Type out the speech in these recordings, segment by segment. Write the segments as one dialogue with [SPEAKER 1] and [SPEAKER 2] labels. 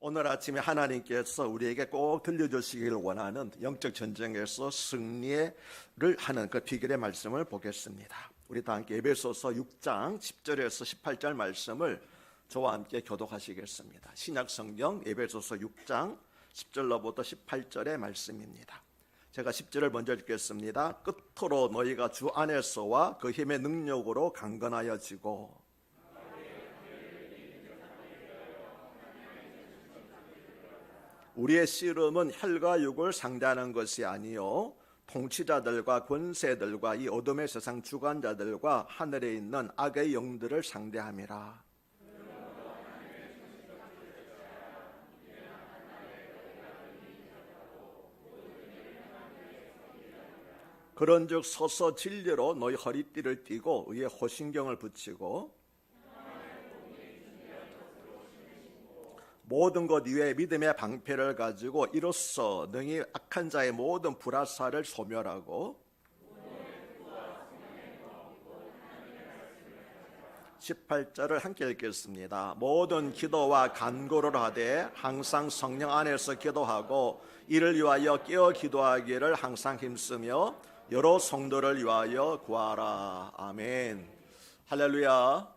[SPEAKER 1] 오늘 아침에 하나님께서 우리에게 꼭 들려주시기를 원하는 영적 전쟁에서 승리를 하는 그 비결의 말씀을 보겠습니다. 우리 다 함께 에베소서 6장 10절에서 18절 말씀을 저와 함께 교독하시겠습니다. 신약 성경 에베소서 6장 10절로부터 18절의 말씀입니다. 제가 10절을 먼저 읽겠습니다. 끝으로 너희가 주 안에서와 그 힘의 능력으로 강건하여지고 우리의 씨름은 혈과 육을 상대하는 것이 아니요 통치자들과 권세들과 이 어둠의 세상 주관자들과 하늘에 있는 악의 영들을 상대함이라. 그런즉 서서 진리로 너희 허리띠를 띠고 의에 호신경을 붙이고 모든 것 위에 믿음의 방패를 가지고 이로써 능히 악한 자의 모든 불화살을 소멸하고 18절을 함께 읽겠습니다. 모든 기도와 간구를 하되 항상 성령 안에서 기도하고 이를 위하여 깨어 기도하기를 항상 힘쓰며 여러 성도를 위하여 구하라. 아멘. 할렐루야.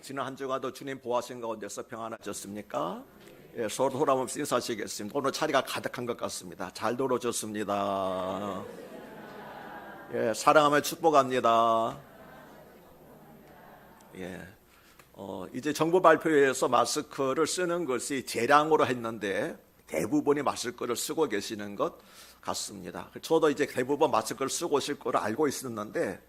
[SPEAKER 1] 지난 한 주간도 주님 보호하신 가운데서 평안하셨습니까? 예, 서로 돌아보면서 인사하시겠습니다. 오늘 자리가 가득한 것 같습니다. 잘 들어오셨습니다. 예, 사랑하며 축복합니다. 예, 이제 정부 발표에서 마스크를 쓰는 것이 재량으로 했는데 대부분이 마스크를 쓰고 계시는 것 같습니다. 저도 이제 대부분 마스크를 쓰고 오실 거를 알고 있었는데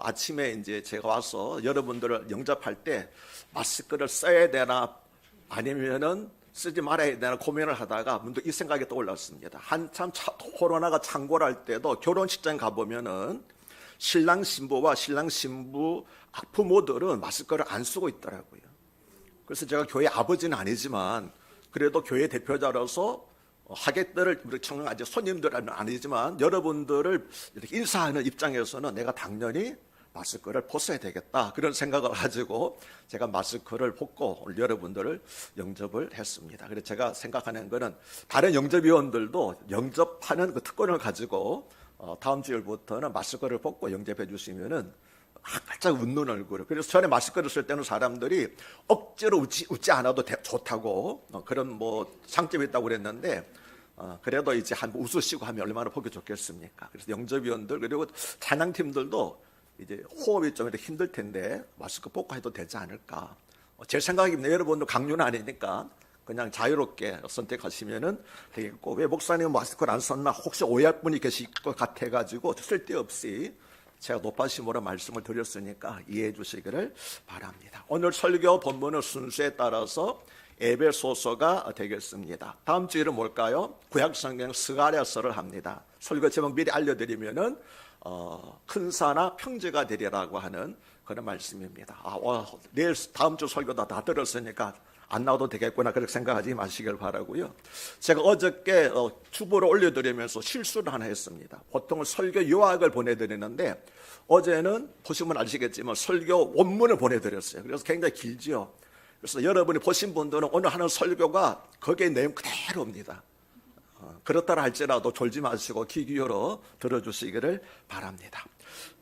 [SPEAKER 1] 아침에 이제 제가 와서 여러분들을 영접할 때 마스크를 써야 되나 아니면은 쓰지 말아야 되나 고민을 하다가 문득 이 생각이 떠올랐습니다. 한참 코로나가 창궐할 때도 결혼식장 가보면은 신랑 신부와 신랑 신부 부모들은 마스크를 안 쓰고 있더라고요. 그래서 제가 교회 아버지는 아니지만 그래도 교회 대표자로서 하객들을 우리 청년 아직 손님들은 아니지만 여러분들을 이렇게 인사하는 입장에서는 내가 당연히 마스크를 벗어야 되겠다 그런 생각을 가지고 제가 마스크를 벗고 여러분들을 영접을 했습니다. 그래서 제가 생각하는 거는 다른 영접위원들도 영접하는 그 특권을 가지고 다음 주일부터는 마스크를 벗고 영접해 주시면은 활짝 웃는 얼굴. 그래서 전에 마스크를 쓸 때는 사람들이 억지로 웃지 않아도 좋다고 그런 뭐 장점이 있다고 그랬는데 그래도 이제 한번 웃으시고 하면 얼마나 보기 좋겠습니까? 그래서 영접위원들 그리고 찬양팀들도 이제 호흡이 좀 이렇게 힘들 텐데 마스크 벗고 해도 되지 않을까? 제 생각입니다. 여러분도 강요는 아니니까 그냥 자유롭게 선택하시면은 되겠고, 왜 목사님은 마스크를 안 썼나 혹시 오해할 분이 계실 것 같아가지고 쓸데없이 제가 높아심으로 말씀을 드렸으니까 이해해 주시기를 바랍니다. 오늘 설교 본문의 순서에 따라서 에베소서가 되겠습니다. 다음 주일은 뭘까요? 구약성경 스가랴서를 합니다. 설교 제목 미리 알려드리면은 큰사나 평지가 되리라고 하는 그런 말씀입니다. 내일 다음 주 설교 다 들었으니까 안 나와도 되겠구나 그렇게 생각하지 마시길 바라고요. 제가 어저께 주보를 올려드리면서 실수를 하나 했습니다. 보통 설교 요약을 보내드리는데 어제는 보시면 아시겠지만 설교 원문을 보내드렸어요. 그래서 굉장히 길지요. 그래서 여러분이 보신 분들은 오늘 하는 설교가 거기에 내용 그대로입니다. 그렇다라 할지라도 졸지 마시고 귀 기울여 들어주시기를 바랍니다.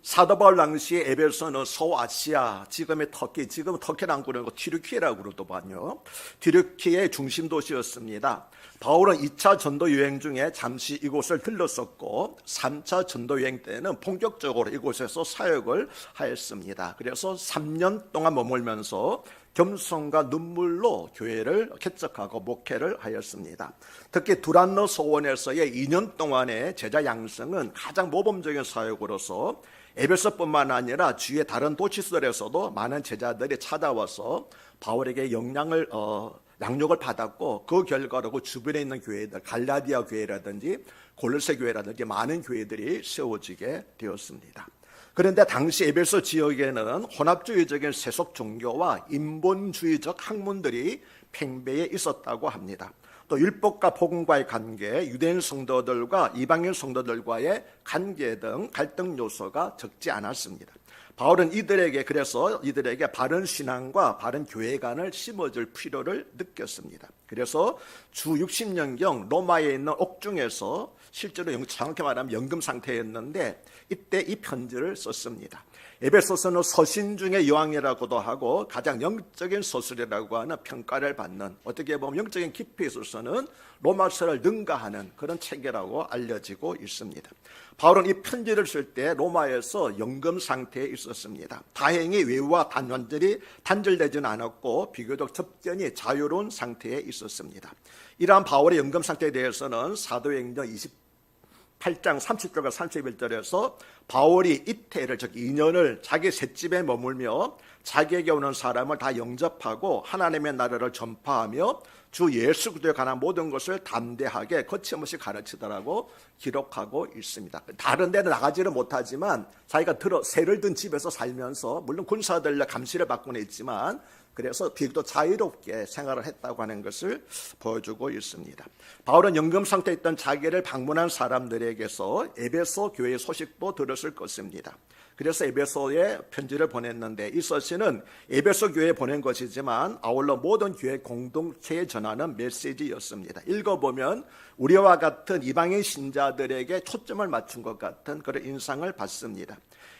[SPEAKER 1] 사도 바울 당시에 에베소는 서아시아, 지금의 터키, 지금 터키라고 그러고 튀르키예라고 그러더만요. 튀르키예의 중심 도시였습니다. 바울은 2차 전도 여행 중에 잠시 이곳을 들렀었고 3차 전도 여행 때는 본격적으로 이곳에서 사역을 하였습니다. 그래서 3년 동안 머물면서 겸손과 눈물로 교회를 개척하고 목회를 하였습니다. 특히 두란노 소원에서의 2년 동안의 제자 양성은 가장 모범적인 사역으로서 에베소뿐만 아니라 주위의 다른 도시들에서도 많은 제자들이 찾아와서 바울에게 양육을 받았고 그 결과로 그 주변에 있는 교회들, 갈라디아 교회라든지 골로새 교회라든지 많은 교회들이 세워지게 되었습니다. 그런데 당시 에베소 지역에는 혼합주의적인 세속 종교와 인본주의적 학문들이 팽배해 있었다고 합니다. 또 율법과 복음과의 관계, 유대인 성도들과 이방인 성도들과의 관계 등 갈등 요소가 적지 않았습니다. 바울은 그래서 이들에게 바른 신앙과 바른 교회관을 심어줄 필요를 느꼈습니다. 그래서 주 60년경 로마에 있는 옥중에서 실제로 정확히 말하면 연금 상태였는데 이때 이 편지를 썼습니다. 에베소서는 서신 중의 여왕이라고도 하고 가장 영적인 서술이라고 하는 평가를 받는, 어떻게 보면 영적인 깊이에 있어서는 로마서를 능가하는 그런 책이라고 알려지고 있습니다. 바울은 이 편지를 쓸 때 로마에서 연금 상태에 있었습니다. 다행히 외부와 완전히 단절되지는 않았고 비교적 접견이 자유로운 상태에 있었습니다. 이러한 바울의 연금 상태에 대해서는 사도행전 28장 30절과 31절에서 바울이 이태를 즉 2년을 자기 셋집에 머물며 자기에게 오는 사람을 다 영접하고 하나님의 나라를 전파하며 주 예수 그리스도에 관한 모든 것을 담대하게 거침없이 가르치더라고 기록하고 있습니다. 다른 데는 나가지를 못하지만 자기가 새를 든 집에서 살면서 물론 군사들과 감시를 받고는 있지만 그래서 비교도 자유롭게 생활을 했다고 하는 것을 보여주고 있습니다. 바울은 연금 상태에 있던 자기를 방문한 사람들에게서 에베소 교회의 소식도 들었을 것입니다. 그래서 에베소에 편지를 보냈는데 이 서신은 에베소 교회에 보낸 것이지만 아울러 모든 교회 공동체에 전하는 메시지였습니다. 읽어보면 우리와 같은 이방인 신자들에게 초점을 맞춘 것 같은 그런 인상을 받습니다.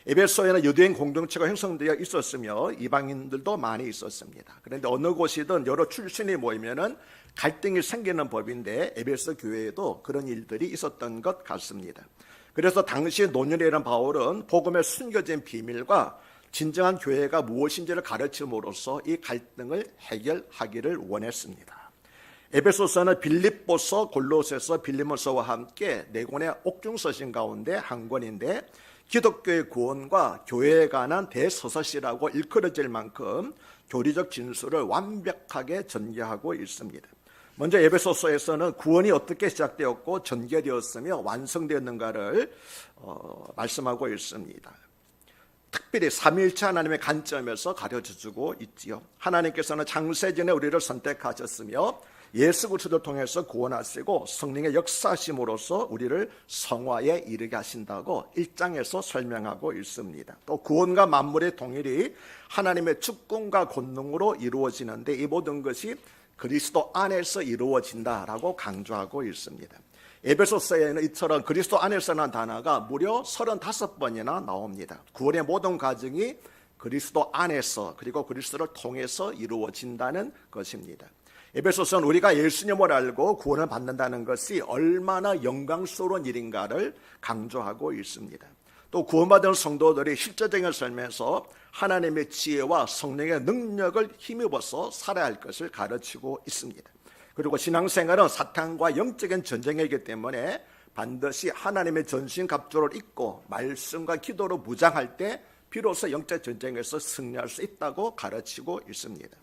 [SPEAKER 1] 에베소에는 유대인 공동체가 형성되어 있었으며 이방인들도 많이 있었습니다. 그런데 어느 곳이든 여러 출신이 모이면은 갈등이 생기는 법인데 에베소 교회에도 그런 일들이 있었던 것 같습니다. 그래서 당시 노년이라는 바울은 복음의 숨겨진 비밀과 진정한 교회가 무엇인지를 가르침으로써 이 갈등을 해결하기를 원했습니다. 에베소서는 빌립보서, 골로새서, 빌리모서와 함께 네 권의 옥중서신 가운데 한 권인데 기독교의 구원과 교회에 관한 대서서시라고 일컬어질 만큼 교리적 진술을 완벽하게 전개하고 있습니다. 먼저 에베소서에서는 구원이 어떻게 시작되었고 전개되었으며 완성되었는가를 말씀하고 있습니다. 특별히 삼위일체 하나님의 관점에서 가르쳐주고 있지요. 하나님께서는 창세전에 우리를 선택하셨으며 예수 그리스도를 통해서 구원하시고 성령의 역사심으로써 우리를 성화에 이르게 하신다고 1장에서 설명하고 있습니다. 또 구원과 만물의 통일이 하나님의 주권과 권능으로 이루어지는데 이 모든 것이 그리스도 안에서 이루어진다라고 강조하고 있습니다. 에베소서에는 이처럼 그리스도 안에서라는 단어가 무려 35번이나 나옵니다. 구원의 모든 과정이 그리스도 안에서 그리고 그리스도를 통해서 이루어진다는 것입니다. 에베소서는 우리가 예수님을 알고 구원을 받는다는 것이 얼마나 영광스러운 일인가를 강조하고 있습니다. 또 구원받은 성도들이 실제적인 삶에서 하나님의 지혜와 성령의 능력을 힘입어서 살아야 할 것을 가르치고 있습니다. 그리고 신앙생활은 사탄과 영적인 전쟁이기 때문에 반드시 하나님의 전신갑주를 입고 말씀과 기도로 무장할 때 비로소 영적 전쟁에서 승리할 수 있다고 가르치고 있습니다.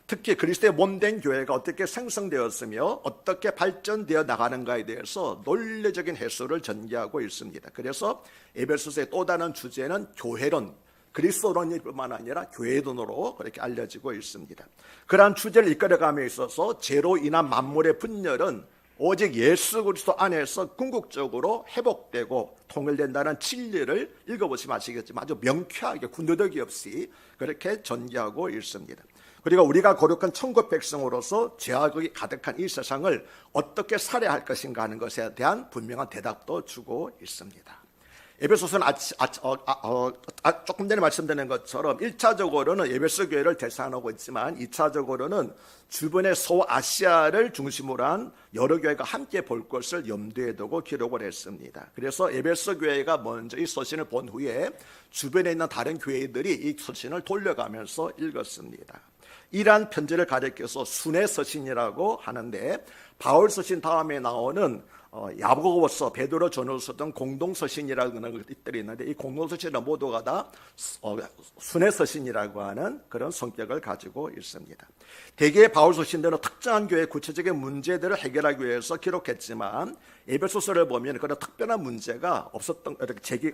[SPEAKER 1] 특히 그리스도의 몸된 교회가 어떻게 생성되었으며 어떻게 발전되어 나가는가에 대해서 논리적인 해설을 전개하고 있습니다. 그래서 에베소서의 또 다른 주제는 교회론, 그리스도론뿐만 아니라 교회론으로 그렇게 알려지고 있습니다. 그러한 주제를 이끌어감에 있어서 죄로 인한 만물의 분열은 오직 예수 그리스도 안에서 궁극적으로 회복되고 통일된다는 진리를 읽어보시면 아시겠지만 아주 명쾌하게 군더더기 없이 그렇게 전개하고 있습니다. 그리고 우리가 거룩한 천국 백성으로서 죄악이 가득한 이 세상을 어떻게 살아야 할 것인가 하는 것에 대한 분명한 대답도 주고 있습니다. 에베소서는 조금 전에 말씀드린 것처럼 1차적으로는 에베소 교회를 대상하고 있지만 2차적으로는 주변의 소아시아를 중심으로 한 여러 교회가 함께 볼 것을 염두에 두고 기록을 했습니다. 그래서 에베소 교회가 먼저 이 서신을 본 후에 주변에 있는 다른 교회들이 이 서신을 돌려가면서 읽었습니다. 이러한 편지를 가리켜서 순회 서신이라고 하는데 바울 서신 다음에 나오는 야고보서, 베드로 전후서 등 공동 서신이라는 것들이 있는데 이 공동 서신은 모두가 다 순회 서신이라고 하는 그런 성격을 가지고 있습니다. 대개의 바울 서신들은 특정한 교회의 구체적인 문제들을 해결하기 위해서 기록했지만 에베소서를 보면 그런 특별한 문제가 없었던 이렇게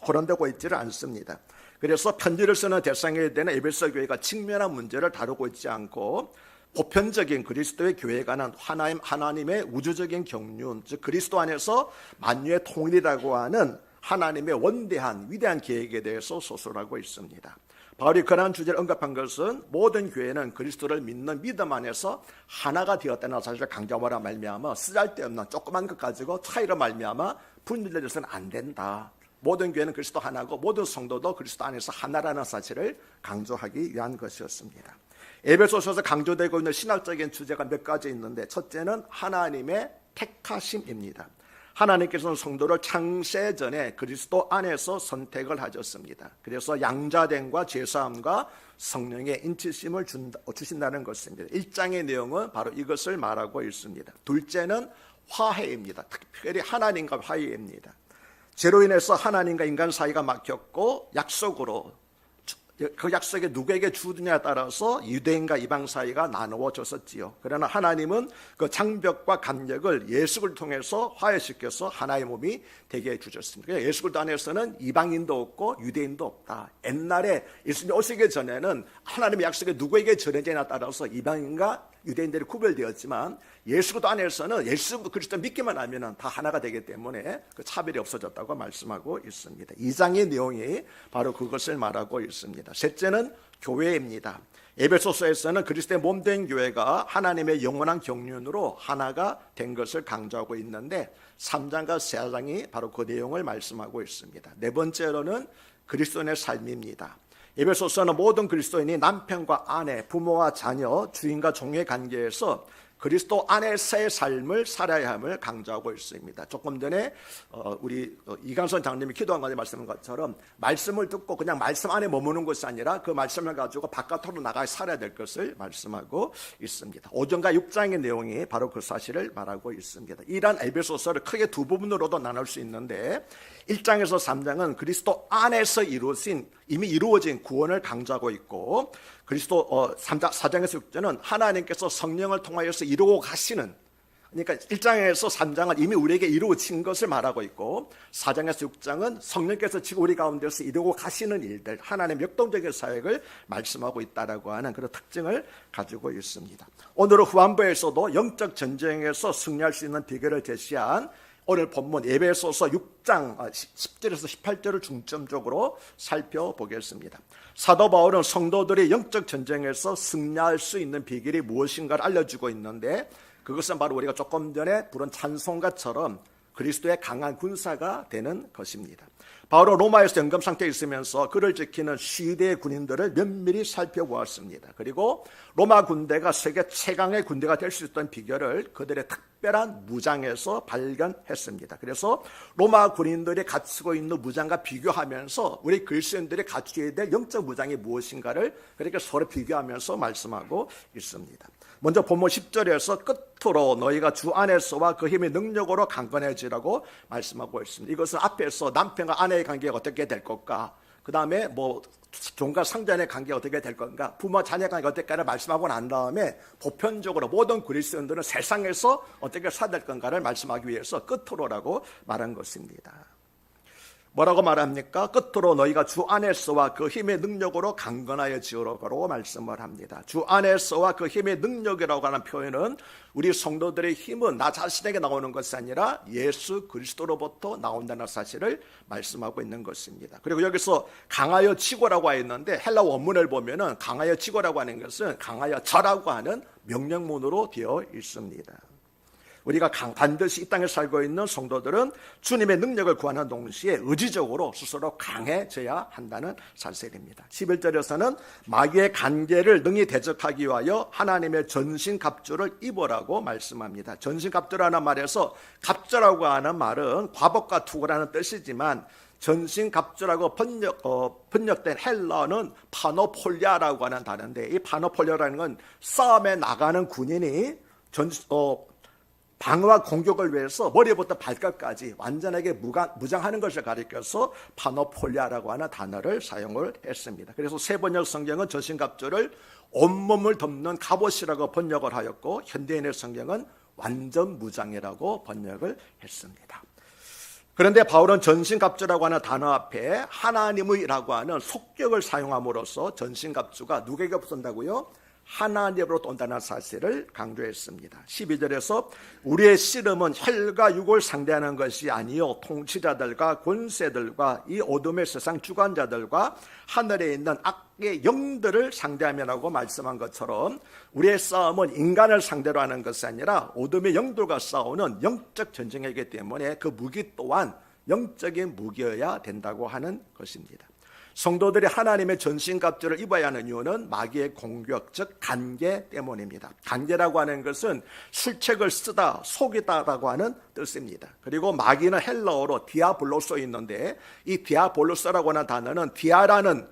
[SPEAKER 1] 거론되고 있지를 않습니다. 그래서 편지를 쓰는 대상에 대한 에베소 교회가 직면한 문제를 다루고 있지 않고 보편적인 그리스도의 교회에 관한 하나님의 우주적인 경륜, 즉 그리스도 안에서 만유의 통일이라고 하는 하나님의 원대한 위대한 계획에 대해서 소설하고 있습니다. 바울이 그러한 주제를 언급한 것은 모든 교회는 그리스도를 믿는 믿음 안에서 하나가 되었다는 사실을 강조함으로 말미암아 쓰잘데없는 조그만 것 가지고 차이로 말미암아 분열되어서는 안 된다. 모든 교회는 그리스도 하나고 모든 성도도 그리스도 안에서 하나라는 사실을 강조하기 위한 것이었습니다. 에베소서에서 강조되고 있는 신학적인 주제가 몇 가지 있는데, 첫째는 하나님의 택하심입니다. 하나님께서는 성도를 창세 전에 그리스도 안에서 선택을 하셨습니다. 그래서 양자됨과 제사함과 성령의 인치심을 주신다는 것입니다. 1장의 내용은 바로 이것을 말하고 있습니다. 둘째는 화해입니다. 특별히 하나님과 화해입니다. 죄로 인해서 하나님과 인간 사이가 막혔고 약속으로 그 약속이 누구에게 주느냐에 따라서 유대인과 이방 사이가 나누어졌었지요. 그러나 하나님은 그 장벽과 간격을 예수를 통해서 화해시켜서 하나의 몸이 되게 해주셨습니다. 예수 안에서는 이방인도 없고 유대인도 없다. 옛날에 예수님이 오시기 전에는 하나님의 약속이 누구에게 전해지냐에 따라서 이방인과 유대인들이 구별되었지만 예수 안에서는 예수 그리스도 믿기만 하면 다 하나가 되기 때문에 그 차별이 없어졌다고 말씀하고 있습니다. 2장의 내용이 바로 그것을 말하고 있습니다. 셋째는 교회입니다. 에베소서에서는 그리스도의 몸된 교회가 하나님의 영원한 경륜으로 하나가 된 것을 강조하고 있는데 3장과 4장이 바로 그 내용을 말씀하고 있습니다. 네 번째로는 그리스도인의 삶입니다. 에베소서는 모든 그리스도인이 남편과 아내, 부모와 자녀, 주인과 종의 관계에서 그리스도 안에서의 삶을 살아야 함을 강조하고 있습니다. 조금 전에 우리 이강선 장님이 기도한 것에 말씀한 것처럼 말씀을 듣고 그냥 말씀 안에 머무는 것이 아니라 그 말씀을 가지고 바깥으로 나가 살아야 될 것을 말씀하고 있습니다. 5장과 6장의 내용이 바로 그 사실을 말하고 있습니다. 이러한 에베소서를 크게 두 부분으로도 나눌 수 있는데 1장에서 3장은 그리스도 안에서 이미 이루어진 구원을 강조하고 있고, 그리스도 4장에서 6장은 하나님께서 성령을 통하여서 이루고 가시는, 그러니까 1장에서 3장은 이미 우리에게 이루어진 것을 말하고 있고 4장에서 6장은 성령께서 지금 우리 가운데서 이루고 가시는 일들, 하나님의 역동적인 사역을 말씀하고 있다라고 하는 그런 특징을 가지고 있습니다. 오늘은 후반부에서도 영적 전쟁에서 승리할 수 있는 비결을 제시한 오늘 본문 에베소서 6장 10절에서 18절을 중점적으로 살펴보겠습니다. 사도 바울은 성도들이 영적 전쟁에서 승리할 수 있는 비결이 무엇인가를 알려주고 있는데, 그것은 바로 우리가 조금 전에 부른 찬송가처럼 그리스도의 강한 군사가 되는 것입니다. 바울은 로마에서 연금 상태에 있으면서 그를 지키는 시대의 군인들을 면밀히 살펴보았습니다. 그리고 로마 군대가 세계 최강의 군대가 될 수 있던 비결을 그들의 특별한 무장에서 발견했습니다. 그래서 로마 군인들이 갖추고 있는 무장과 비교하면서 우리 그리스도인들이 갖춰야 될 영적 무장이 무엇인가를 그렇게 서로 비교하면서 말씀하고 있습니다. 먼저 본문 10절에서 끝으로 너희가 주 안에서와 그 힘의 능력으로 강건해지라고 말씀하고 있습니다. 이것은 앞에서 남편과 아내의 관계가 어떻게 될 것까, 그 다음에 종과 상전의 관계가 어떻게 될 건가, 부모 자녀 관계가 어떻게 될까를 말씀하고 난 다음에 보편적으로 모든 그리스도인들은 세상에서 어떻게 살아야 될 건가를 말씀하기 위해서 끝으로라고 말한 것입니다. 뭐라고 말합니까? 끝으로 너희가 주 안에서와 그 힘의 능력으로 강건하여 지으라고 말씀을 합니다. 주 안에서와 그 힘의 능력이라고 하는 표현은 우리 성도들의 힘은 나 자신에게 나오는 것이 아니라 예수 그리스도로부터 나온다는 사실을 말씀하고 있는 것입니다. 그리고 여기서 강하여 치고라고 했는데 헬라 원문을 보면은 강하여 치고라고 하는 것은 강하여 절하고 하는 명령문으로 되어 있습니다. 우리가 반드시 이 땅에 살고 있는 성도들은 주님의 능력을 구하는 동시에 의지적으로 스스로 강해져야 한다는 사실입니다. 11절에서는 마귀의 간계를 능히 대적하기 위하여 하나님의 전신갑주를 입으라고 말씀합니다. 전신갑주라는 말에서 갑주라고 하는 말은 과복과 투구라는 뜻이지만 전신갑주라고 번역된 헬라어는 파노폴리아라고 하는 단어인데, 이 파노폴리아라는 건 싸움에 나가는 군인이 방어와 공격을 위해서 머리부터 발끝까지 완전하게 무장하는 것을 가리켜서 파노폴리아라고 하는 단어를 사용을 했습니다. 그래서 세번역 성경은 전신갑주를 온몸을 덮는 갑옷이라고 번역을 하였고, 현대인의 성경은 완전 무장이라고 번역을 했습니다. 그런데 바울은 전신갑주라고 하는 단어 앞에 하나님의라고 하는 속격을 사용함으로써 전신갑주가 누구에게 붙는다고요? 하나님으로부터 온다는 사실을 강조했습니다. 12절에서 우리의 씨름은 혈과 육을 상대하는 것이 아니요 통치자들과 권세들과 이 어둠의 세상 주관자들과 하늘에 있는 악의 영들을 상대하면하고 말씀한 것처럼 우리의 싸움은 인간을 상대로 하는 것이 아니라 어둠의 영들과 싸우는 영적 전쟁이기 때문에 그 무기 또한 영적인 무기여야 된다고 하는 것입니다. 성도들이 하나님의 전신갑주를 입어야 하는 이유는 마귀의 공격, 즉 간계 때문입니다. 간계라고 하는 것은 술책을 쓰다, 속이다라고 하는 뜻입니다. 그리고 마귀는 헬라어로 디아블로스 있는데 이 디아블로스라고 하는 단어는 디아라는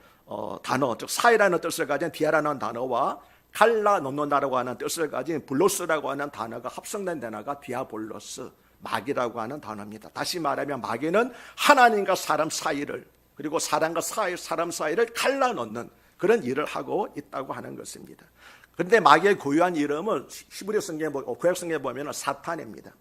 [SPEAKER 1] 단어, 즉 사이라는 뜻을 가진 디아라는 단어와 갈라놓는다라고 하는 뜻을 가진 블로스라고 하는 단어가 합성된 단어가 디아블로스, 마귀라고 하는 단어입니다. 다시 말하면 마귀는 하나님과 사람 사이를, 그리고 사람과 사람 사이를 갈라놓는 그런 일을 하고 있다고 하는 것입니다. 그런데 마귀의 고유한 이름은 히브리 성경에, 구약 성경에 보면 사탄입니다.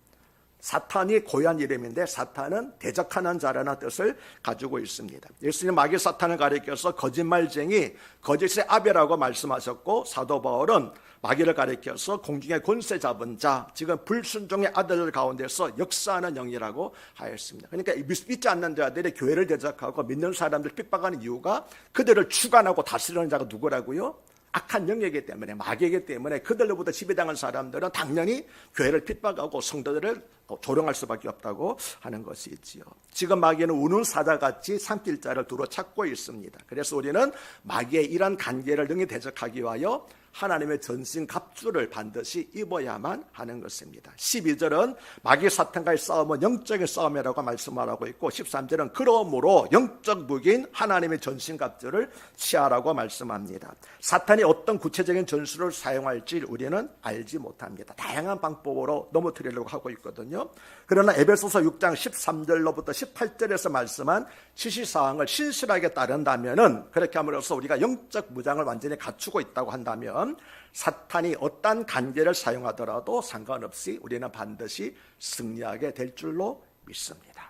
[SPEAKER 1] 사탄이 고유한 이름인데 사탄은 대적하는 자라는 뜻을 가지고 있습니다. 예수님 마귀 사탄을 가리켜서 거짓말쟁이, 거짓의 아비라고 말씀하셨고, 사도 바울은 마귀를 가리켜서 공중의 권세 잡은 자, 지금 불순종의 아들 가운데서 역사하는 영이라고 하였습니다. 그러니까 믿지 않는 자들이 교회를 대적하고 믿는 사람들 핍박하는 이유가 그들을 주관하고 다스리는 자가 누구라고요? 악한 영이기 때문에, 마귀이기 때문에 그들로부터 지배당한 사람들은 당연히 교회를 핍박하고 성도들을 조롱할 수밖에 없다고 하는 것이 있지요. 지금 마귀는 우는 사자같이 삼킬 자를 두루 찾고 있습니다. 그래서 우리는 마귀의 이러한 간계를 능히 대적하기 위하여 하나님의 전신 갑주를 반드시 입어야만 하는 것입니다. 12절은 마귀 사탄과의 싸움은 영적인 싸움이라고 말씀하고 있고, 13절은 그러므로 영적 무기인 하나님의 전신 갑주를 취하라고 말씀합니다. 사탄이 어떤 구체적인 전술을 사용할지 우리는 알지 못합니다. 다양한 방법으로 넘어뜨리려고 하고 있거든요. 그러나 에베소서 6장 13절로부터 18절에서 말씀한 지시사항을 신실하게 따른다면은, 그렇게 함으로써 우리가 영적 무장을 완전히 갖추고 있다고 한다면 사탄이 어떤 간계를 사용하더라도 상관없이 우리는 반드시 승리하게 될 줄로 믿습니다.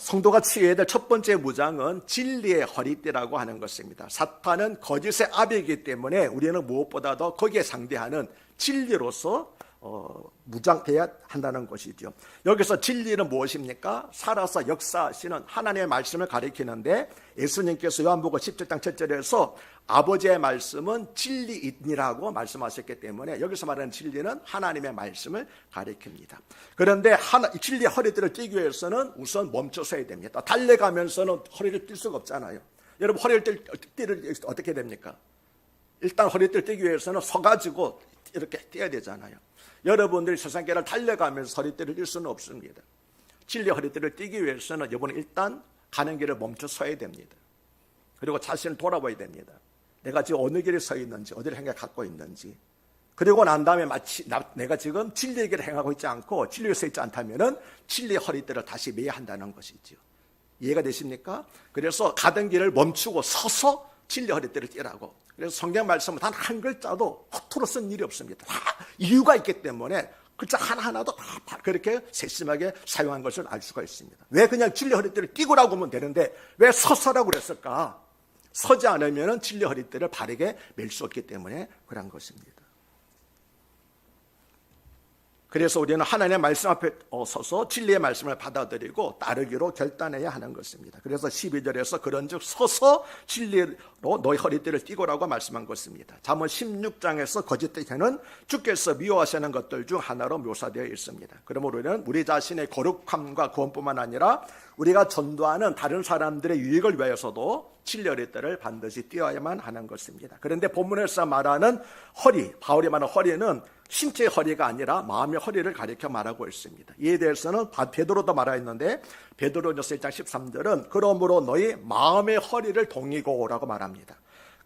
[SPEAKER 1] 성도가 취해야 될 첫 번째 무장은 진리의 허리띠라고 하는 것입니다. 사탄은 거짓의 아비이기 때문에 우리는 무엇보다도 거기에 상대하는 진리로서 무장해야 한다는 것이죠. 여기서 진리는 무엇입니까? 살아서 역사하시는 하나님의 말씀을 가리키는데, 예수님께서 요한복음 17장 7절에서 아버지의 말씀은 진리이니라고 말씀하셨기 때문에 여기서 말하는 진리는 하나님의 말씀을 가리킵니다. 그런데 진리의 허리띠를 띠기 위해서는 우선 멈춰서야 됩니다. 달려가면서는 허리를 뛸 수가 없잖아요. 여러분, 허리를 띠를 어떻게 됩니까? 일단 허리띠를 띠기 위해서는 서가지고 이렇게 떼야 되잖아요. 여러분들이 세상길을 달려가면서 허리띠를 뛸 수는 없습니다. 진리 허리띠를 띠기 위해서는 여러분은 일단 가는 길을 멈춰 서야 됩니다. 그리고 자신을 돌아봐야 됩니다. 내가 지금 어느 길에 서 있는지, 어디를 향해 갖고 있는지. 그리고 난 다음에 마치 내가 지금 진리의 길을 행하고 있지 않고 진리에 서 있지 않다면은 진리의 허리띠를 다시 매야 한다는 것이죠. 이해가 되십니까? 그래서 가던 길을 멈추고 서서 진리 허리띠를 띠라고. 그래서 성경 말씀은 단 한 글자도 허투루 쓴 일이 없습니다. 다 이유가 있기 때문에 글자 하나하나도 다 그렇게 세심하게 사용한 것을 알 수가 있습니다. 왜 그냥 진리 허리띠를 띠고라고 하면 되는데 왜 서서라고 그랬을까? 서지 않으면 진리 허리띠를 바르게 맬 수 없기 때문에 그런 것입니다. 그래서 우리는 하나님의 말씀 앞에 서서 진리의 말씀을 받아들이고 따르기로 결단해야 하는 것입니다. 그래서 12절에서 그런즉 서서 진리로 너희 허리띠를 띠고라고 말씀한 것입니다. 잠언 16장에서 거짓되게는 주께서 미워하시는 것들 중 하나로 묘사되어 있습니다. 그러므로 우리는 우리 자신의 거룩함과 구원뿐만 아니라 우리가 전도하는 다른 사람들의 유익을 위해서도 진리 허리띠를 반드시 띄어야만 하는 것입니다. 그런데 본문에서 말하는 허리, 바울이 말하는 허리는 신체의 허리가 아니라 마음의 허리를 가리켜 말하고 있습니다. 이에 대해서는 베드로도 말하였는데, 베드로전서 1장 13절은 그러므로 너희 마음의 허리를 동이고 라고 말합니다.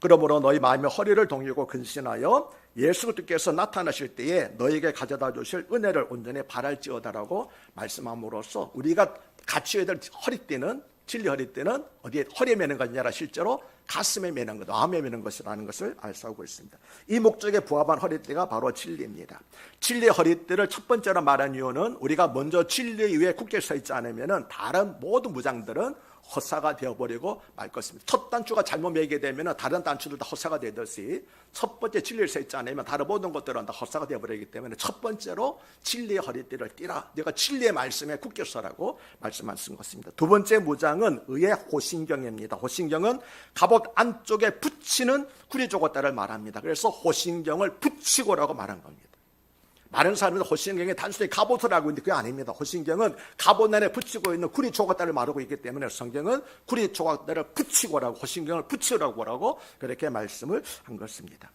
[SPEAKER 1] 그러므로 너희 마음의 허리를 동이고 근신하여 예수 그리스도께서 나타나실 때에 너에게 가져다 주실 은혜를 온전히 바랄지어다라고 말씀함으로써 우리가 갖춰야 될 허리띠는, 진리 허리띠는 어디에 허리에 매는 것이 아니라 실제로 가슴에 매는 것, 마음에 매는 것이라는 것을 알 수 하고 있습니다. 이 목적에 부합한 허리띠가 바로 진리입니다. 진리의 허리띠를 첫 번째로 말한 이유는 우리가 먼저 진리 위에 굳게 서 있지 않으면 다른 모든 무장들은 허사가 되어버리고 말 것입니다. 첫 단추가 잘못 매게 되면 다른 단추들 다 허사가 되듯이 첫 번째 진리를 세지 않으면 다른 모든 것들은 다 허사가 되어버리기 때문에 첫 번째로 진리의 허리띠를 띠라. 내가 진리의 말씀에 굳게 서라고 말씀하신 것입니다. 두 번째 무장은 의의 호신경입니다. 호신경은 갑옷 안쪽에 붙이는 구리조각대를 말합니다. 그래서 호신경을 붙이고라고 말한 겁니다. 많은 사람들은 호신경이 단순히 갑옷을 알고 있는데 그게 아닙니다. 호신경은 갑옷 안에 붙이고 있는 구리 조각대를 말하고 있기 때문에 성경은 구리 조각대를 붙이고라고, 호신경을 붙이라고 그렇게 말씀을 한 것입니다.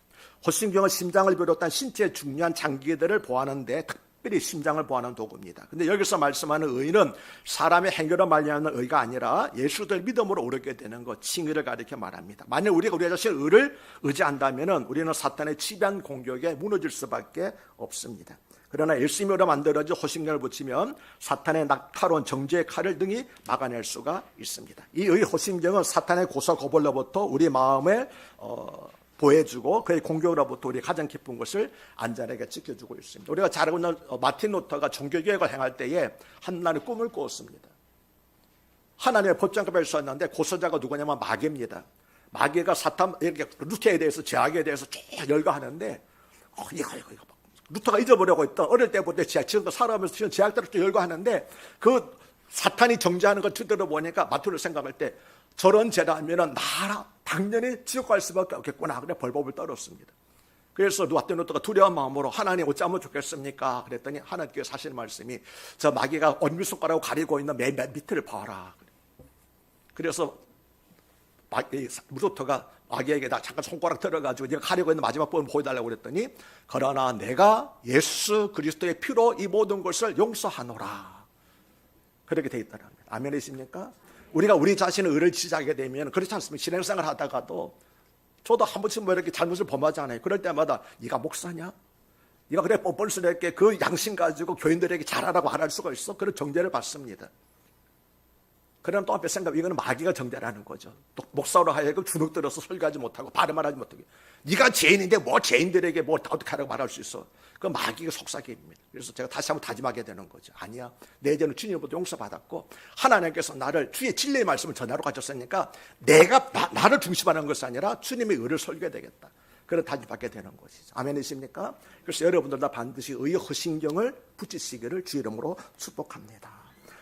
[SPEAKER 1] 호신경은 심장을 비롯한 신체의 중요한 장기들을 보호하는데 특별히 심장을 보호하는 도구입니다. 근데 여기서 말씀하는 의는 사람의 행위로 말미암는 의가 아니라 예수를 믿음으로 오르게 되는 것, 칭의를 가리켜 말합니다. 만약 우리가 우리 자신의 의를 의지한다면 우리는 사탄의 지배한 공격에 무너질 수밖에 없습니다. 그러나 예수님으로 만들어진 호신경을 붙이면 사탄의 낙타로운 정죄의 칼을 등이 막아낼 수가 있습니다. 이 의 호신경은 사탄의 고소고벌로부터 우리 마음에 보여주고 그의 공격으로부터 우리 가장 기쁜 것을 안전하게 지켜주고 있습니다. 우리가 잘 알고 있는 마틴 루터가 종교개혁을 행할 때에 한나는 꿈을 꾸었습니다. 하나님의 법정급을 썼는데 고소자가 누구냐면 마귀입니다. 마귀가 사탄 이렇게 루터에 대해서 제약에 대해서 쭉 열거하는데 이거 루터가 잊어버리고 있던 어릴 때부터 지금도 살아가면서 제약들을 쭉 열거하는데 그 사탄이 정죄하는 걸 들어보니까 마틴을 생각할 때 저런 죄라면은 나라 당연히 지옥 갈 수밖에 없겠구나. 그래 벌법을 떨었습니다. 그래서 마틴 루터가 두려운 마음으로 하나님 어찌하면 좋겠습니까? 그랬더니 하나님께서 하시는 말씀이 저 마귀가 엄지손가락으로 가리고 있는 맨 밑을 봐라. 그래서 루터가 마귀에게 나 잠깐 손가락 들어가지고 네가 가리고 있는 마지막 부분 보여달라고 그랬더니 그러나 내가 예수 그리스도의 피로 이 모든 것을 용서하노라. 그렇게 돼 있더랍니다. 아멘이십니까? 우리가 우리 자신의 의를 지지하게 되면 그렇지 않습니까? 신앙생활 하다가도 저도 한 번씩 뭐 이렇게 잘못을 범하잖아요. 그럴 때마다 네가 목사냐? 네가 그래 뻔뻔스럽게 그 양심 가지고 교인들에게 잘하라고 안 할 수가 있어? 그런 정죄를 받습니다. 그럼 또 앞에 생각, 이거는 마귀가 정죄라는 거죠. 또 목사로 하여금 주눅 들어서 설교하지 못하고 발음을 하지 못하게. 네가 죄인인데 뭐 죄인들에게 뭐 어떻게 하라고 말할 수 있어? 그 마귀가 속삭입니다. 그래서 제가 다시 한번 다짐하게 되는 거죠. 아니야, 내 죄는 주님으로부터 용서받았고 하나님께서 나를 주의 진리의 말씀을 전하러 가셨으니까 내가 나를 중심하는 것이 아니라 주님의 의를 설교해야 되겠다. 그런 다짐받게 되는 것이죠. 아멘이십니까? 그래서 여러분들 다 반드시 의의 허신경을 붙이시기를 주 이름으로 축복합니다.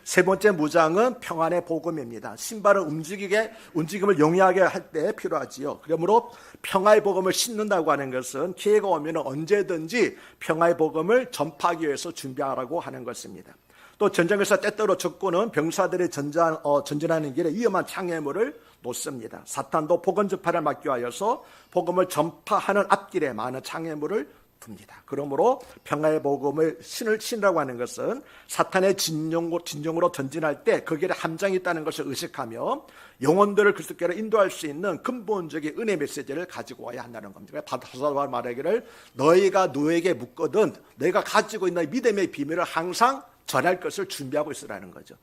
[SPEAKER 1] 세 번째 무장은 평안의 복음입니다. 신발을 움직임을 용이하게 할 때 필요하지요. 그러므로 평화의 복음을 신는다고 하는 것은 기회가 오면 언제든지 평화의 복음을 전파하기 위해서 준비하라고 하는 것입니다. 또 전쟁에서 때때로 적군은 병사들이 전진하는 길에 위험한 장애물을 놓습니다. 사탄도 복음 전파를 막기 위하여서 복음을 전파하는 앞길에 많은 장애물을 둡니다. 그러므로 평화의 복음을 신으라고 하는 것은 사탄의 진영으로 전진할 때 그 길에 함정이 있다는 것을 의식하며 영혼들을 그리스도께로 인도할 수 있는 근본적인 은혜 메시지를 가지고 와야 한다는 겁니다. 사도가 말하기를 너희가 누구에게 묻거든 너희가 가지고 있는 믿음의 비밀을 항상 전할 것을 준비하고 있으라는 거죠.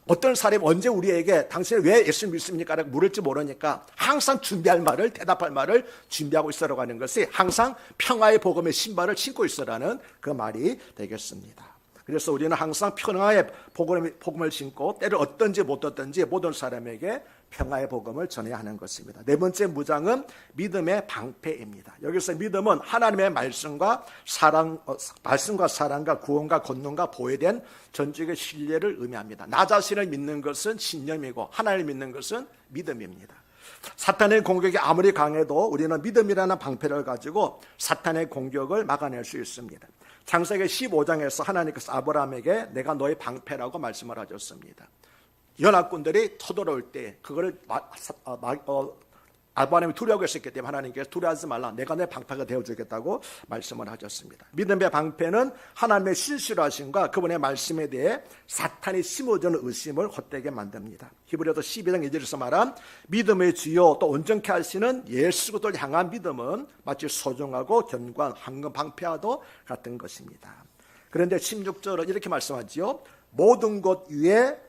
[SPEAKER 1] 어떤 사람이 언제 우리에게 당신은 왜 예수를 믿습니까? 라고 물을지 모르니까 항상 준비할 말을, 대답할 말을 준비하고 있으라고 하는 것이 항상 평화의 복음의 신발을 신고 있으라는 그 말이 되겠습니다. 그래서 우리는 항상 평화의 복음을 신고 때를 얻든지 못 얻든지 모든 사람에게 평화의 복음을 전해야 하는 것입니다. 네 번째 무장은 믿음의 방패입니다. 여기서 믿음은 하나님의 말씀과 사랑과 구원과 권능과 보호된 전적의 신뢰를 의미합니다. 나 자신을 믿는 것은 신념이고 하나님을 믿는 것은 믿음입니다. 사탄의 공격이 아무리 강해도 우리는 믿음이라는 방패를 가지고 사탄의 공격을 막아낼 수 있습니다. 창세기 15장에서 하나님께서 아브라함에게 내가 너의 방패라고 말씀을 하셨습니다. 연합군들이 쳐들어올 때 그거를 아브라함이 두려워하고 있었기 때문에 하나님께서 두려워하지 말라, 내가 내 방패가 되어주겠다고 말씀을 하셨습니다. 믿음의 방패는 하나님의 신실하심과 그분의 말씀에 대해 사탄이 심어주는 의심을 헛되게 만듭니다. 히브리서 12장 2절에서 말한 믿음의 주요 또 온전케 하시는 예수 그리스도를 향한 믿음은 마치 소중하고 견고한 황금 방패와도 같은 것입니다. 그런데 16절은 이렇게 말씀하지요. 모든 것 위에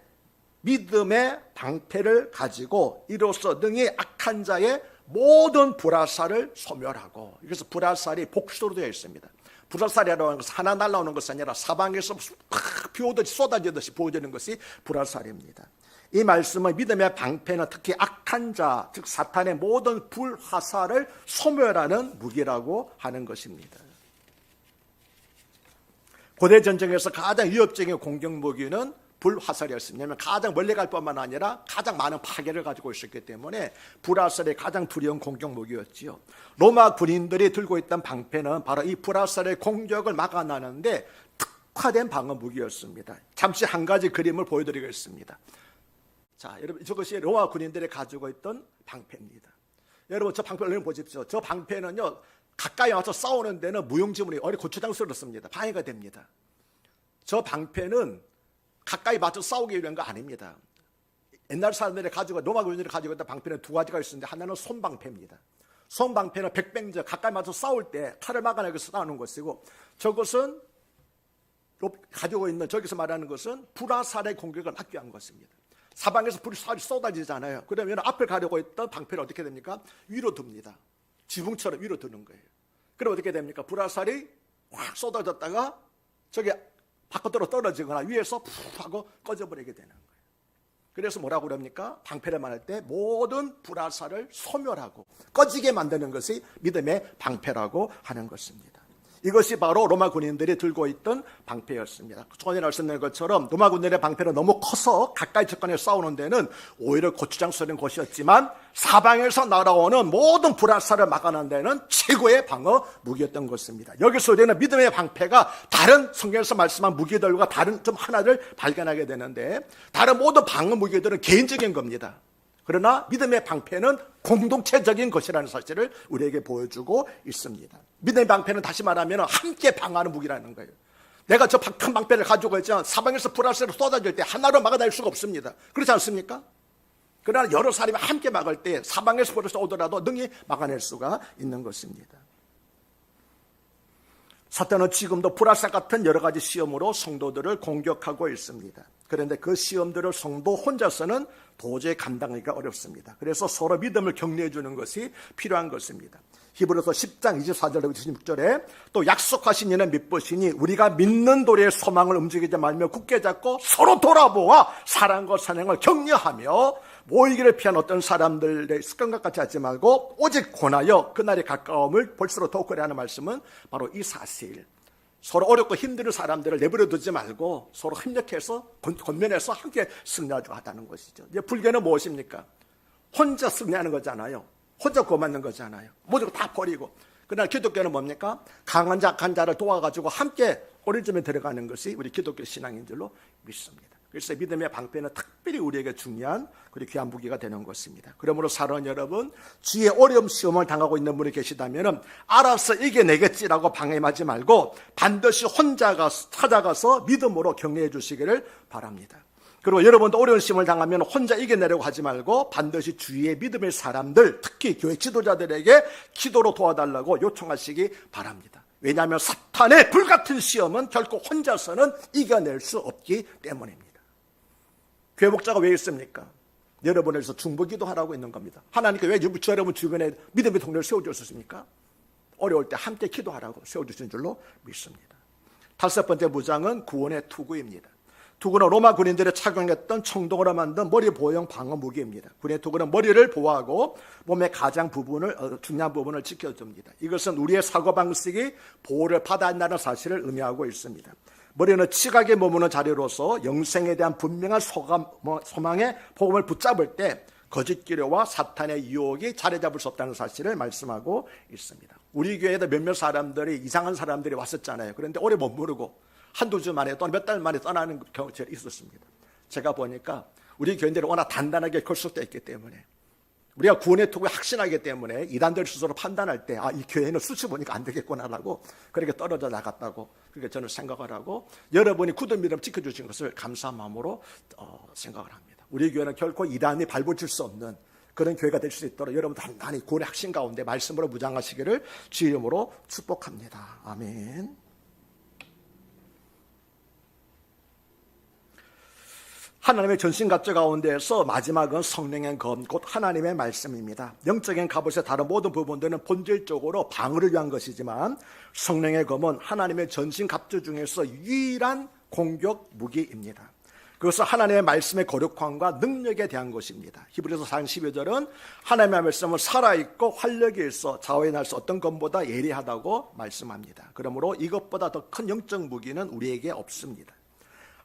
[SPEAKER 1] 믿음의 방패를 가지고 이로써 능히 악한 자의 모든 불화살을 소멸하고, 그래서 불화살이 복수로 되어 있습니다. 불화살이라고 하는 것은 하나 날아오는 것이 아니라 사방에서 비 오듯이 쏟아지듯이 부어지는 것이 불화살입니다. 이 말씀은 믿음의 방패는 특히 악한 자, 즉 사탄의 모든 불화살을 소멸하는 무기라고 하는 것입니다. 고대 전쟁에서 가장 위협적인 공격 무기는 불화살이었습니다. 왜냐하면 가장 멀리 갈 뿐만 아니라 가장 많은 파괴를 가지고 있었기 때문에 불화살이 가장 두려운 공격 무기였지요. 로마 군인들이 들고 있던 방패는 바로 이 불화살의 공격을 막아내는데 특화된 방어 무기였습니다. 잠시 한 가지 그림을 보여드리겠습니다. 자, 여러분, 저것이 로마 군인들이 가지고 있던 방패입니다. 여러분, 저 방패를 보십시오. 저 방패는요, 가까이 와서 싸우는 데는 무용지물이 어리 고추장스럽습니다. 방해가 됩니다. 저 방패는 가까이 와서 싸우기 위한 거 아닙니다. 옛날 사람들이 가지고, 로마 군인들이 가지고 있던 방패는 두 가지가 있었는데, 하나는 손방패입니다. 손방패는 백병제, 가까이 와서 싸울 때 칼을 막아내기 위해서 싸우는 것이고, 저것은 가지고 있는, 저기서 말하는 것은 불화살의 공격을 막기 위한 것입니다. 사방에서 불이 쏟아지잖아요. 그러면 앞을 가려고 했던 방패를 어떻게 됩니까? 위로 듭니다. 지붕처럼 위로 드는 거예요. 그럼 어떻게 됩니까? 불화살이 확 쏟아졌다가 저기 바깥으로 떨어지거나 위에서 푹 하고 꺼져버리게 되는 거예요. 그래서 뭐라고 그럽니까? 방패를 말할 때 모든 불화살을 소멸하고 꺼지게 만드는 것이 믿음의 방패라고 하는 것입니다. 이것이 바로 로마 군인들이 들고 있던 방패였습니다. 전에 말씀드린 것처럼 로마 군인들의 방패는 너무 커서 가까이 접근해서 싸우는 데는 오히려 고추장스러운 곳이었지만 사방에서 날아오는 모든 불화살을 막아내는 데는 최고의 방어 무기였던 것입니다. 여기서 우리는 믿음의 방패가 다른 성경에서 말씀한 무기들과 다른 좀 하나를 발견하게 되는데, 다른 모든 방어 무기들은 개인적인 겁니다. 그러나 믿음의 방패는 공동체적인 것이라는 사실을 우리에게 보여주고 있습니다. 믿음의 방패는 다시 말하면 함께 방어하는 무기라는 거예요. 내가 저 큰 방패를 가지고 있지만 사방에서 불화살이 쏟아질 때 하나로 막아낼 수가 없습니다. 그렇지 않습니까? 그러나 여러 사람이 함께 막을 때 사방에서 불화살이 오더라도 능히 막아낼 수가 있는 것입니다. 사탄은 지금도 불화살 같은 여러 가지 시험으로 성도들을 공격하고 있습니다. 그런데 그 시험들을 성도 혼자서는 도저히 감당하기가 어렵습니다. 그래서 서로 믿음을 격려해 주는 것이 필요한 것입니다. 히브리서 10장 24절부터 26절에 또 약속하신 이는 믿으시니 우리가 믿는 도리의 소망을 움직이지 말며 굳게 잡고 서로 돌아보아 사랑과 선행을 격려하며 모이기를 피한 어떤 사람들의 습관과 같이 하지 말고 오직 권하여 그날의 가까움을 볼수록 더욱 그래 하는 말씀은 바로 이 사실, 서로 어렵고 힘든 사람들을 내버려 두지 말고 서로 협력해서 권면해서 함께 승리하자 하다는 것이죠. 이제 불교는 무엇입니까? 혼자 승리하는 거잖아요. 혼자 고맞는 거잖아요. 모두 다 버리고. 그러나 기독교는 뭡니까? 강한 자, 약한 자를 도와가지고 함께 오른쪽에 들어가는 것이 우리 기독교 신앙인 줄로 믿습니다. 그래서 믿음의 방패는 특별히 우리에게 중요한 그리고 귀한 무기가 되는 것입니다. 그러므로 사랑하는 여러분, 주의 어려움 시험을 당하고 있는 분이 계시다면 알아서 이겨내겠지라고 방해하지 말고 반드시 혼자 찾아가서 믿음으로 격려해 주시기를 바랍니다. 그리고 여러분도 어려운 시험을 당하면 혼자 이겨내려고 하지 말고 반드시 주위의 믿음의 사람들, 특히 교회 지도자들에게 기도로 도와달라고 요청하시기 바랍니다. 왜냐하면 사탄의 불같은 시험은 결코 혼자서는 이겨낼 수 없기 때문입니다. 교회 목자가 왜 있습니까? 여러분을 위해서 중보기도 하라고 있는 겁니다. 하나님께 왜 저 여러분 주변에 믿음의 동료를 세워주셨습니까? 어려울 때 함께 기도하라고 세워주신 줄로 믿습니다. 다섯 번째 무장은 구원의 투구입니다. 투구는 로마 군인들이 착용했던 청동으로 만든 머리 보호용 방어 무기입니다. 군의 투구는 머리를 보호하고 몸의 가장 중요한 부분을 지켜줍니다. 이것은 우리의 사고방식이 보호를 받아야 한다는 사실을 의미하고 있습니다. 머리는 지각에 머무는 자리로서 영생에 대한 분명한 소망의 복음을 붙잡을 때 거짓 기료와 사탄의 유혹이 자리 잡을 수 없다는 사실을 말씀하고 있습니다. 우리 교회에도 몇몇 사람들이, 이상한 사람들이 왔었잖아요. 그런데 오래 머무르고 한두 주 만에 또는 몇 달 만에 떠나는 경우가 있었습니다. 제가 보니까 우리 교인들이 워낙 단단하게 걸숙되어 있기 때문에, 우리가 구원의 투구에 확신하기 때문에 이단들 스스로 판단할 때 이 교회는 수치 보니까 안 되겠구나라고 그렇게 떨어져 나갔다고 그렇게 저는 생각을 하고, 여러분이 굳은 믿음 지켜주신 것을 감사한 마음으로 생각을 합니다. 우리 교회는 결코 이단이 발붙일 수 없는 그런 교회가 될 수 있도록 여러분 단단히 구원의 확신 가운데 말씀으로 무장하시기를 주의 이름으로 축복합니다. 아멘. 하나님의 전신갑주 가운데에서 마지막은 성령의 검, 곧 하나님의 말씀입니다. 영적인 갑옷의 다른 모든 부분들은 본질적으로 방어를 위한 것이지만 성령의 검은 하나님의 전신갑주 중에서 유일한 공격 무기입니다. 그것은 하나님의 말씀의 거룩함과 능력에 대한 것입니다. 히브리서 4장 12절은 하나님의 말씀은 살아있고 활력이 있어 좌우에 날 수 어떤 것보다 예리하다고 말씀합니다. 그러므로 이것보다 더 큰 영적 무기는 우리에게 없습니다.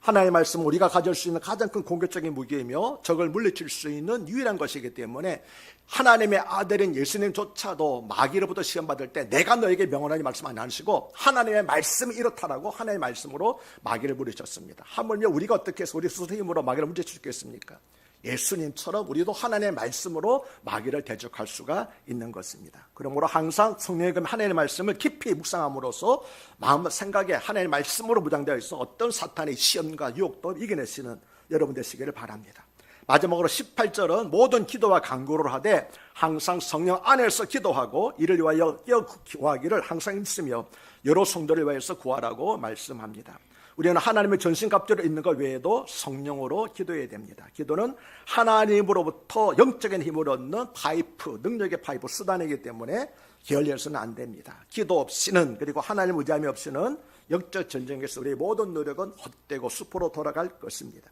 [SPEAKER 1] 하나님의 말씀은 우리가 가질 수 있는 가장 큰 공격적인 무기이며 적을 물리칠 수 있는 유일한 것이기 때문에 하나님의 아들인 예수님조차도 마귀로부터 시험받을 때 내가 너에게 명하노니 말씀 안 하시고 하나님의 말씀이 이렇다라고 하나님의 말씀으로 마귀를 물리쳤습니다. 하물며 우리가 어떻게 해서 우리 스스로 힘으로 마귀를 물리칠 수 있겠습니까? 예수님처럼 우리도 하나님의 말씀으로 마귀를 대적할 수가 있는 것입니다. 그러므로 항상 성령의 하나님의 말씀을 깊이 묵상함으로써 마음 생각에 하나님의 말씀으로 무장되어 있어 어떤 사탄의 시험과 유혹도 이겨내시는 여러분 되시기를 바랍니다. 마지막으로 18절은 모든 기도와 간구를 하되 항상 성령 안에서 기도하고 이를 위하여 구하기를 항상 있으며 여러 성도를 위하여서 구하라고 말씀합니다. 우리는 하나님의 전신갑주를 입는 것 외에도 성령으로 기도해야 됩니다. 기도는 하나님으로부터 영적인 힘을 얻는 파이프, 능력의 파이프, 수단이기 때문에 게을리해서는 안 됩니다. 기도 없이는, 그리고 하나님 의지함이 없이는 영적 전쟁에서 우리의 모든 노력은 헛되고 수포로 돌아갈 것입니다.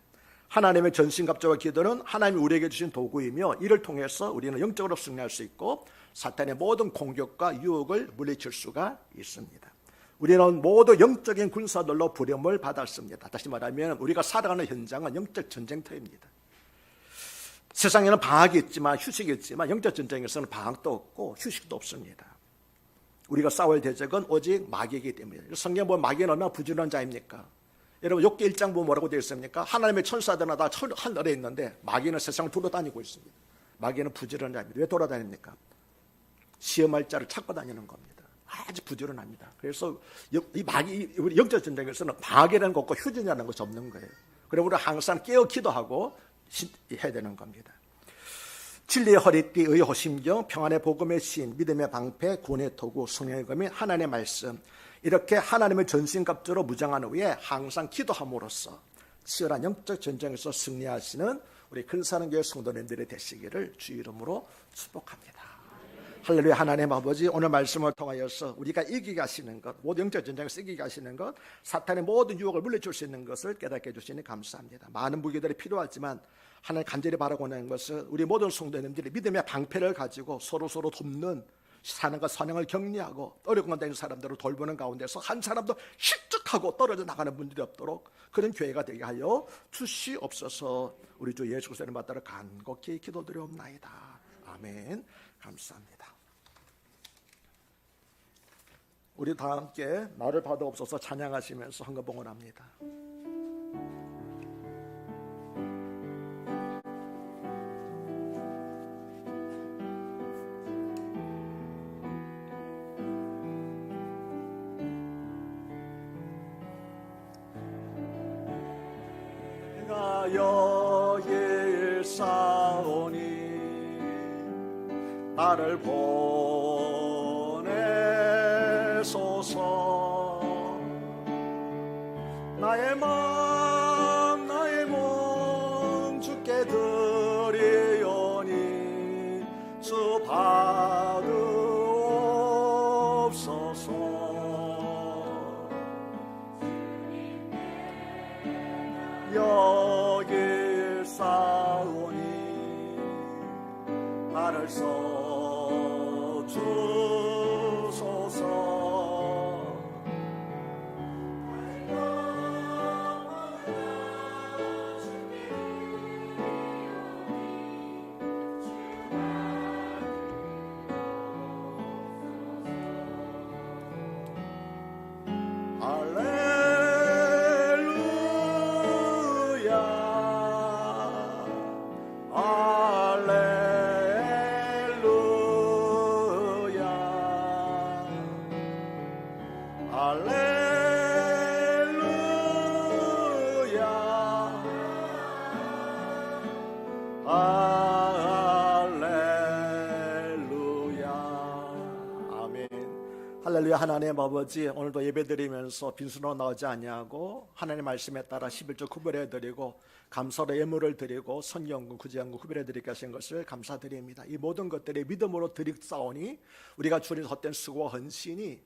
[SPEAKER 1] 하나님의 전신갑주와 기도는 하나님이 우리에게 주신 도구이며 이를 통해서 우리는 영적으로 승리할 수 있고 사탄의 모든 공격과 유혹을 물리칠 수가 있습니다. 우리는 모두 영적인 군사들로 부름을 받았습니다. 다시 말하면 우리가 살아가는 현장은 영적 전쟁터입니다. 세상에는 방학이 있지만 휴식이 있지만 영적 전쟁에서는 방학도 없고 휴식도 없습니다. 우리가 싸울 대적은 오직 마귀이기 때문입니다. 성경 보면 마귀는 얼마나 부지런한 자입니까? 여러분 욥기 1장 보면 뭐라고 되어 있습니까? 하나님의 천사들은 다 하늘에 있는데 마귀는 세상을 돌아다니고 있습니다. 마귀는 부지런한 자입니다. 왜 돌아다닙니까? 시험할 자를 찾고 다니는 겁니다. 아주 부지런합니다. 그래서 이 마귀, 우리 영적 전쟁에서는 방학이라는 거 없고 휴전이라는 것이 없는 거예요. 그래서 우리가 항상 깨어 기도하고 해야 되는 겁니다. 진리의 허리띠, 의의 호심경, 평안의 복음의 신, 믿음의 방패, 구원의 도구, 성령의 검인, 하나님의 말씀, 이렇게 하나님의 전신갑주로 무장한 후에 항상 기도함으로써 치열한 영적 전쟁에서 승리하시는 우리 근사는교회 성도님들이 되시기를 주 이름으로 축복합니다. 할렐루야. 하나님 아버지, 오늘 말씀을 통하여서 우리가 이기게 하시는 것, 모든 영적 전쟁에서 이기게 하시는 것, 사탄의 모든 유혹을 물리칠 수 있는 것을 깨닫게 해주시니 감사합니다. 많은 무기들이 필요하지만 하나님 간절히 바라고 있는 것은 우리 모든 성도님들이 믿음의 방패를 가지고 서로 돕는 사는과 선행을 격려하고 어려운 가운데 있는 사람들을 돌보는 가운데서 한 사람도 실족하고 떨어져 나가는 분들이 없도록 그런 교회가 되게 하여 주시옵소서. 우리 주 예수 그리스도를 받들어 간곡히 기도드리옵나이다. 아멘. 감사합니다. 우리 다 함께 나를 받아옵소서 찬양하시면서 헌금봉을 합니다. 내가 여기 싸우니 나를 보내소서. 나의 마음 나의 몸 주께 드리오니 주 받으옵소서. 여기 싸우니 나를 주소서. 할렐루야. 하나님 아버지, 오늘도 예배드리면서 빈손으로 나오지 아니하고 하나님 말씀에 따라 11조 구별해드리고 감사로 예물을 드리고 선경금, 구제연금 구별해드리게 하신 것을 감사드립니다. 이 모든 것들이 믿음으로 드리싸우니 우리가 주님 헛된 수고와 헌신이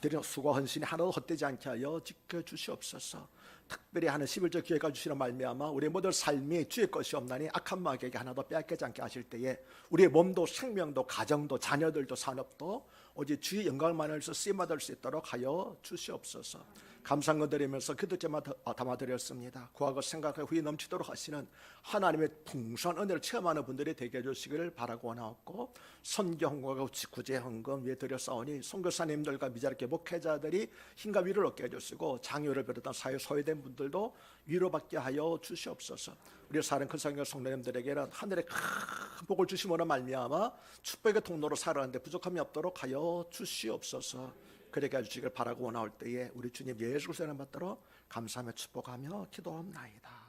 [SPEAKER 1] 드리는 수고 헌신이 하나도 헛되지 않게 하여 지켜주시옵소서. 특별히 하는 11조 기회가 주시는 말미암아 우리 모든 삶이 주의 것이 없나니 악한 마귀에게 하나도 빼앗기지 않게 하실 때에 우리의 몸도 생명도 가정도 자녀들도 산업도 오직 주의 영광만을 위해서 쓰임받을 수 있도록 하여 주시옵소서. 감사한 드리면서 기도제만 담아드렸습니다. 구하고 생각하고 후에 넘치도록 하시는 하나님의 풍성한 은혜를 체험하는 분들이 되게 해주시기를 바라고 원하옵고, 선교 헌금과 구제 헌금 위에 드렸사오니 선교사님들과 미자립 목회자들이 힘과 위를 얻게 해주시고 장애를 비롯한 사회 소외된 분들도 위로받게 하여 주시옵소서. 우리 사는 큰 성교 성도님들에게는 하늘의 큰 복을 주심으로 말미암아 축복의 통로로 살아가는데 부족함이 없도록 하여 주시옵소서. 그렇게 해주시길 바라고 원하올 때에 우리 주님 예수 그리스도의 이름 받들어 감사하며 축복하며 기도합나이다.